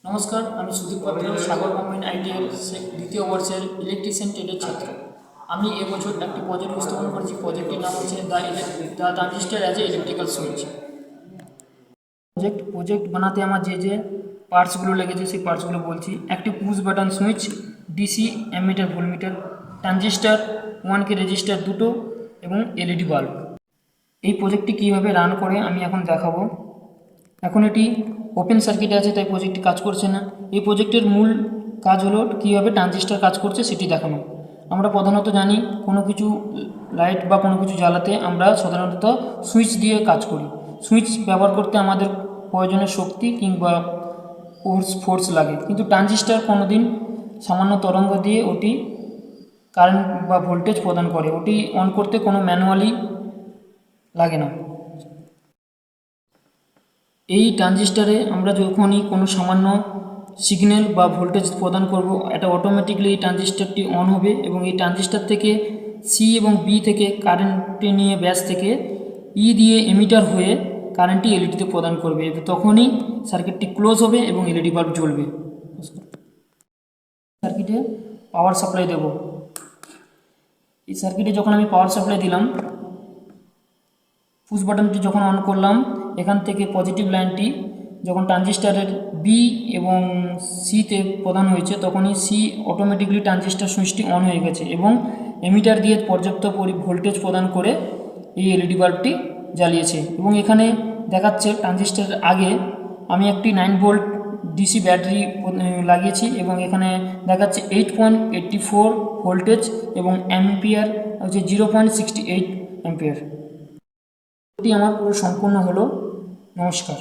নমস্কার, আমি সুদীপ পাত্র, সাগর কম্বাইন্ড আইটিআই দ্বিতীয় বর্ষের ইলেকট্রিশিয়ান ট্রেডের ছাত্র। আমি এবছর একটি প্রজেক্ট উপস্থাপন করেছি। প্রজেক্টটির নাম হচ্ছে the transistor as a electrical switch. Project বানাতে আমার যে পার্টসগুলো লেগেছে সেই পার্টসগুলো বলছি। একটি push button switch, DC ammeter voltmeter, transistor, 1K register দুটো এবং এলইডি বাল্ব। এই প্রজেক্টটি কীভাবে রান করে আমি এখন দেখাবো। এখন এটি ওপেন সার্কিট আছে, তাই প্রজেক্টটি কাজ করছে না। এই প্রজেক্টের মূল কাজ হলো কীভাবে ট্রানজিস্টার কাজ করছে সেটি দেখানো। আমরা প্রধানত জানি কোনো কিছু লাইট বা কোনো কিছু জ্বালাতে আমরা সাধারণত সুইচ দিয়ে কাজ করি। সুইচ ব্যবহার করতে আমাদের প্রয়োজনীয় শক্তি কিংবা ফোর্স লাগে, কিন্তু ট্রানজিস্টার কোনো দিন সামান্য তরঙ্গ দিয়ে ওটি কারেন্ট বা ভোল্টেজ প্রদান করে। ওটি অন করতে কোনো ম্যানুয়ালি লাগে না। এই ট্রানজিস্টারে আমরা যখনই কোনো সামান্য সিগন্যাল বা ভোল্টেজ প্রদান করব, এটা অটোমেটিকলি এই ট্রানজিস্টারটি অন হবে এবং এই ট্রানজিস্টার থেকে সি এবং বি থেকে কারেন্টটি নিয়ে ব্যাস থেকে ই দিয়ে এমিটার হয়ে কারেন্টটি এলইডিতে প্রদান করবে। তখনই সার্কিটটি ক্লোজ হবে এবং এলইডি বাল্ব জ্বলবে। সার্কিটে পাওয়ার সাপ্লাই দেব। এই সার্কিটে যখন আমি পাওয়ার সাপ্লাই দিলাম, পুশ বাটনটি যখন অন করলাম, এখান থেকে পজিটিভ লাইনটি যখন ট্রানজিস্টারের বি এবং সিতে প্রদান হয়েছে, তখনই সি অটোমেটিকলি ট্রানজিস্টার সুইচটি অন হয়ে গেছে এবং এমিটার দিয়ে পর্যাপ্ত ভোল্টেজ প্রদান করে এই এলইডি বাল্বটি জ্বালিয়েছে। এবং এখানে দেখাচ্ছে ট্রানজিস্টারের আগে আমি একটি 9 ভোল্ট ডিসি ব্যাটারি লাগিয়েছি এবং এখানে দেখাচ্ছে 8.84 ভোল্টেজ এবং অ্যাম্পিয়ার হচ্ছে 0.68 অ্যাম্পিয়ার। এটি আমার পুরো সম্পূর্ণ হলো। নমস্কার।